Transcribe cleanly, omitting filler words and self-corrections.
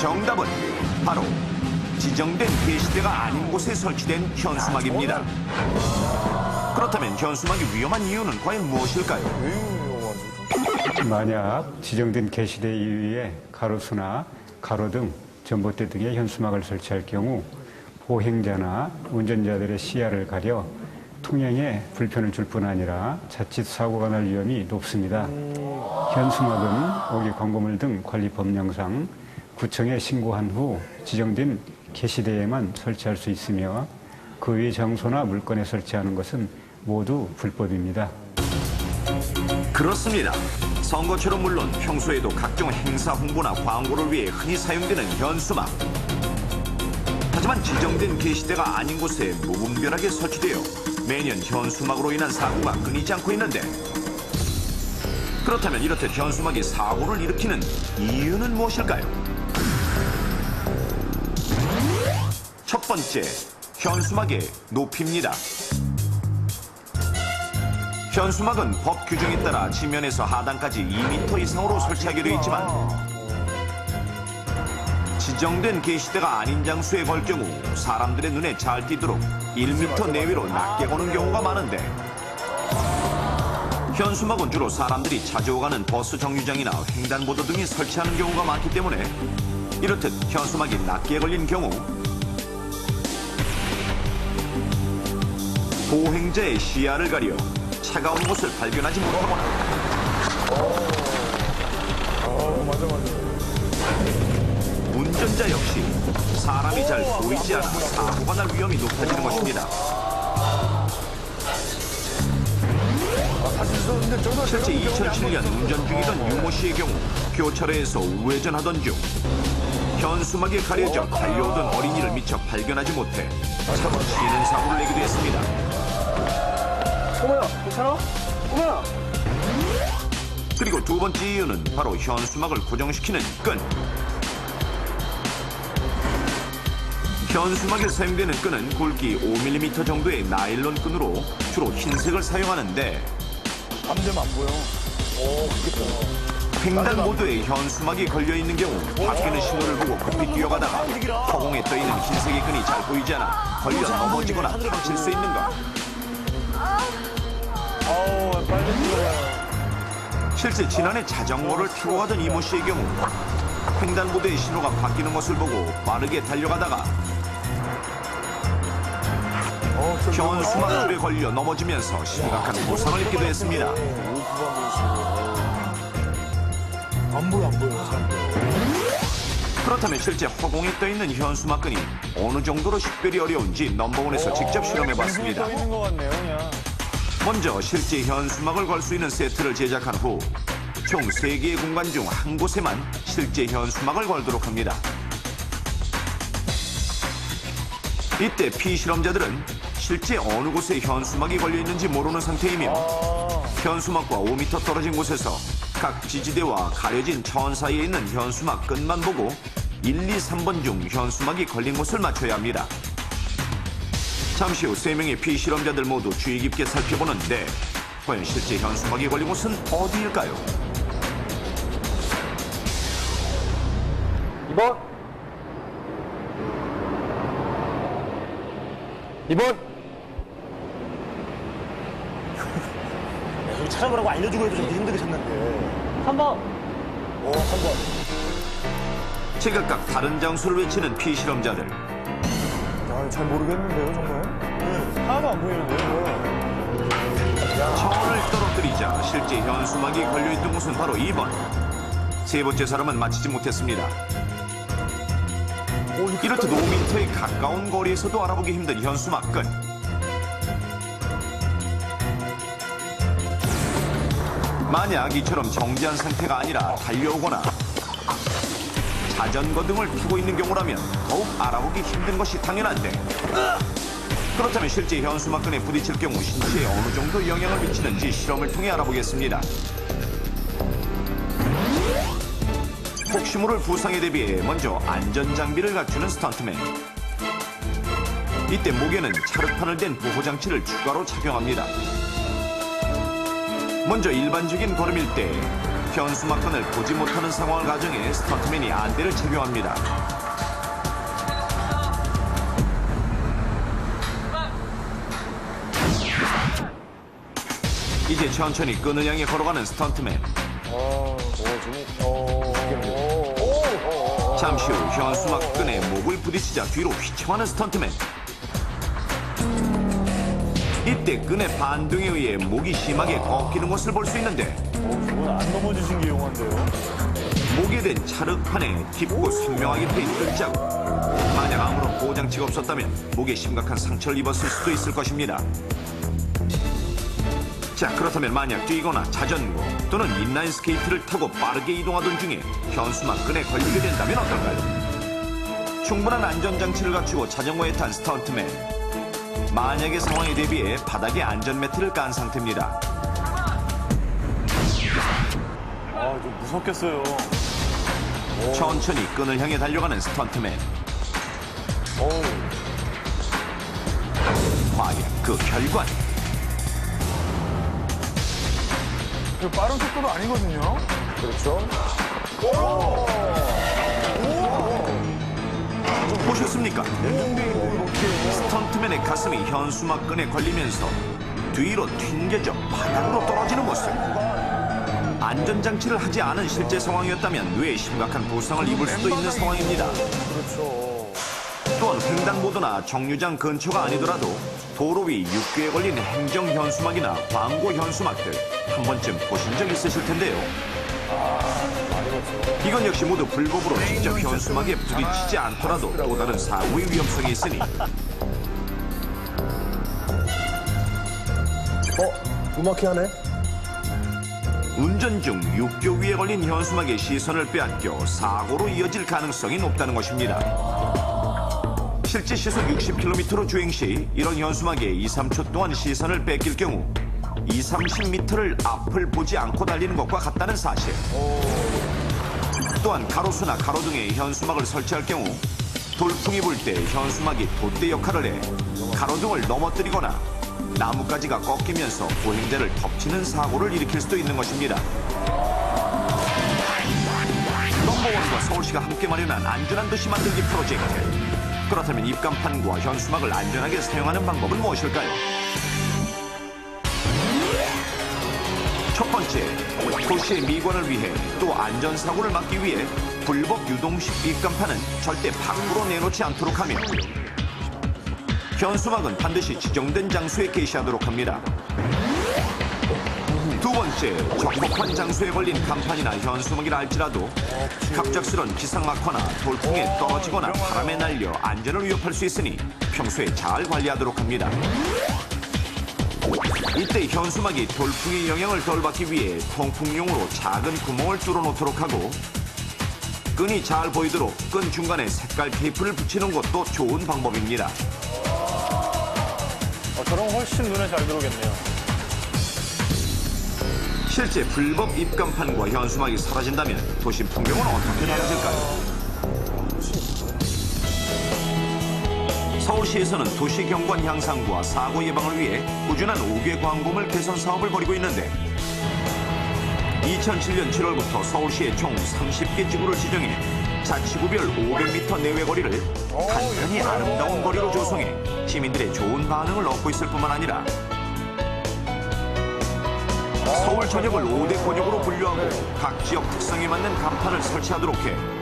정답은 바로 지정된 게시대가 아닌 곳에 설치된 현수막입니다. 그렇다면 현수막이 위험한 이유는 과연 무엇일까요? 만약 지정된 게시대 이외에 가로수나 가로 등 전봇대 등의 현수막을 설치할 경우 보행자나 운전자들의 시야를 가려 통행에 불편을 줄 뿐 아니라 자칫 사고가 날 위험이 높습니다. 현수막은 오기 광고물 등 관리 법령상 구청에 신고한 후 지정된 게시대에만 설치할 수 있으며 그 외 장소나 물건에 설치하는 것은 모두 불법입니다. 그렇습니다. 선거처럼 물론 평소에도 각종 행사 홍보나 광고를 위해 흔히 사용되는 현수막. 하지만 지정된 게시대가 아닌 곳에 무분별하게 설치되어 매년 현수막으로 인한 사고가 끊이지 않고 있는데, 그렇다면 이렇듯 현수막이 사고를 일으키는 이유는 무엇일까요? 첫 번째, 현수막의 높이입니다. 현수막은 법 규정에 따라 지면에서 하단까지 2m 이상으로 설치하게 되어 있지만 지정된 게시대가 아닌 장소에 걸 경우 사람들의 눈에 잘 띄도록 1m 내외로 낮게 거는 경우가 많은데, 현수막은 주로 사람들이 자주 오가는 버스 정류장이나 횡단보도 등에 설치하는 경우가 많기 때문에 이렇듯 현수막이 낮게 걸린 경우 보행자의 시야를 가려 차가운 곳을 발견하지 못하거나 운전자 역시 사람이 잘 보이지 않아 사고가 날 위험이 높아지는 것입니다. 실제 2007년 운전 중이던 유모 씨의 경우 교차로에서 우회전하던 중 현수막에 가려져 달려오던 어린이를 미처 발견하지 못해 차로 치이는 사고를 내기도 했습니다. 어머야, 괜찮아? 어머야! 그리고 두 번째 이유는 바로 현수막을 고정시키는 끈. 현수막에 사용되는 끈은 굵기 5mm 정도의 나일론 끈으로 주로 흰색을 사용하는데, 밤되면 안 보여. 오, 그렇겠다. 횡단보도에 현수막이 걸려있는 경우 바뀌는 신호를 보고 급히 뛰어가다가 허공에 떠있는 흰색의 끈이 잘 보이지 않아 걸려 넘어지거나 다칠 수 있는 것. 아우, 빨리 뛰어가요. 실제 지난해 자전거를 타고 가던 이모 씨의 경우 횡단보도의 신호가 바뀌는 것을 보고 빠르게 달려가다가 현수막 줄에 걸려 넘어지면서 심각한 부상을 입기도 했습니다. 안 보여. 그렇다면 실제 허공에 떠있는 현수막끈이 어느 정도로 식별이 어려운지 넘버원에서 직접 실험해봤습니다. 떠 있는 것 같네요, 그냥. 먼저 실제 현수막을 걸 수 있는 세트를 제작한 후 총 3개의 공간 중 한 곳에만 실제 현수막을 걸도록 합니다. 이때 피실험자들은 실제 어느 곳에 현수막이 걸려있는지 모르는 상태이며 현수막과 5m 떨어진 곳에서 각 지지대와 가려진 천 사이에 있는 현수막 끈만 보고 1, 2, 3번 중 현수막이 걸린 곳을 맞춰야 합니다. 잠시 후 3명의 피실험자들 모두 주의 깊게 살펴보는데 과연 실제 현수막이 걸린 곳은 어디일까요? 2번. 2번. 여기 찾아보라고 알려주고 해도 좀 힘들게 찾는데. 3번. 오, 3번. 제각각 다른 장소를 외치는 피실험자들. 야, 잘 모르겠는데요, 정말? 하나도 안 보이는데요. 천을 떨어뜨리자 실제 현수막이 걸려있던 곳은 바로 2번. 세 번째 사람은 맞히지 못했습니다. 이렇듯 5m에 가까운 거리에서도 알아보기 힘든 현수막끈. 만약 이처럼 정지한 상태가 아니라 달려오거나 자전거 등을 타고 있는 경우라면 더욱 알아보기 힘든 것이 당연한데, 그렇다면 실제 현수막끈에 부딪힐 경우 신체에 어느 정도 영향을 미치는지 실험을 통해 알아보겠습니다. 혹시 모를 부상에 대비해 먼저 안전장비를 갖추는 스턴트맨. 이때 목에는 차르판을 댄 보호장치를 추가로 착용합니다. 먼저 일반적인 걸음일 때 현수막끈을 보지 못하는 상황을 가정해 스턴트맨이 안대를 착용합니다. 이제 천천히 끈을 향해 걸어가는 스턴트맨. 잠시 후 현수막 끈에 목을 부딪히자 뒤로 휘청하는 스턴트맨. 이때 끈의 반동에 의해 목이 심하게 꺾이는 것을 볼 수 있는데 저건 안 넘어지신 게 용한데요. 목에 댄 찰흙판에 깊고 선명하게 트인 끈자국. 만약 아무런 보호장치가 없었다면 목에 심각한 상처를 입었을 수도 있을 것입니다. 자, 그렇다면 만약 뛰거나 자전거 또는 인라인 스케이트를 타고 빠르게 이동하던 중에 현수막 끈에 걸리게 된다면 어떨까요? 충분한 안전장치를 갖추고 자전거에 탄 스턴트맨. 만약의 상황에 대비해 바닥에 안전매트를 깐 상태입니다. 좀 무섭겠어요. 천천히 끈을 향해 달려가는 스턴트맨. 과연 그 결과는? 이거 빠른 속도도 아니거든요. 그렇죠. 보셨습니까? 스턴트맨의 가슴이 현수막 끈에 걸리면서 뒤로 튕겨져 바닥으로 떨어지는 모습. 안전장치를 하지 않은 실제 상황이었다면 뇌에 심각한 부상을 입을 수도 있는 상황입니다. 또한 횡단보도나 정류장 근처가 아니더라도 도로 위 육교에 걸린 행정 현수막이나 광고 현수막들 한 번쯤 보신 적 있으실 텐데요. 이건 역시 모두 불법으로 직접 현수막에 부딪히지 않더라도 또 다른 사고의 위험성이 있으니 음악회 하네? 운전 중 육교 위에 걸린 현수막에 시선을 빼앗겨 사고로 이어질 가능성이 높다는 것입니다. 실제 시속 60km로 주행 시 이런 현수막에 2, 3초 동안 시선을 뺏길 경우 2, 30m를 앞을 보지 않고 달리는 것과 같다는 사실. 또한 가로수나 가로등에 현수막을 설치할 경우 돌풍이 불 때 현수막이 돛대 역할을 해 가로등을 넘어뜨리거나 나뭇가지가 꺾이면서 보행자를 덮치는 사고를 일으킬 수도 있는 것입니다. 넘버원과 서울시가 함께 마련한 안전한 도시 만들기 프로젝트. 그렇다면 입간판과 현수막을 안전하게 사용하는 방법은 무엇일까요? 첫 번째, 도시의 미관을 위해 또 안전사고를 막기 위해 불법 유동식 입간판은 절대 밖으로 내놓지 않도록 하며 현수막은 반드시 지정된 장소에 게시하도록 합니다. 두 번째, 적법한 장소에 걸린 간판이나 현수막이라 할지라도 갑작스런 기상 악화나 돌풍에 떨어지거나 바람에 날려 안전을 위협할 수 있으니 평소에 잘 관리하도록 합니다. 이때 현수막이 돌풍의 영향을 덜 받기 위해 통풍용으로 작은 구멍을 뚫어 놓도록 하고 끈이 잘 보이도록 끈 중간에 색깔 테이프를 붙이는 것도 좋은 방법입니다. 저런 훨씬 눈에 잘 들어오겠네요. 실제 불법 입간판과 현수막이 사라진다면 도심 풍경은 어떻게 달라질까요? 서울시에서는 도시 경관 향상과 사고 예방을 위해 꾸준한 5개 광고물 개선 사업을 벌이고 있는데 2007년 7월부터 서울시의 총 30개 지구를 지정해 자치구별 500m 내외 거리를 간단히 아름다운 거리로 조성해 시민들의 좋은 반응을 얻고 있을 뿐만 아니라 서울 전역을 5대 권역으로 분류하고 각 지역 특성에 맞는 간판을 설치하도록 해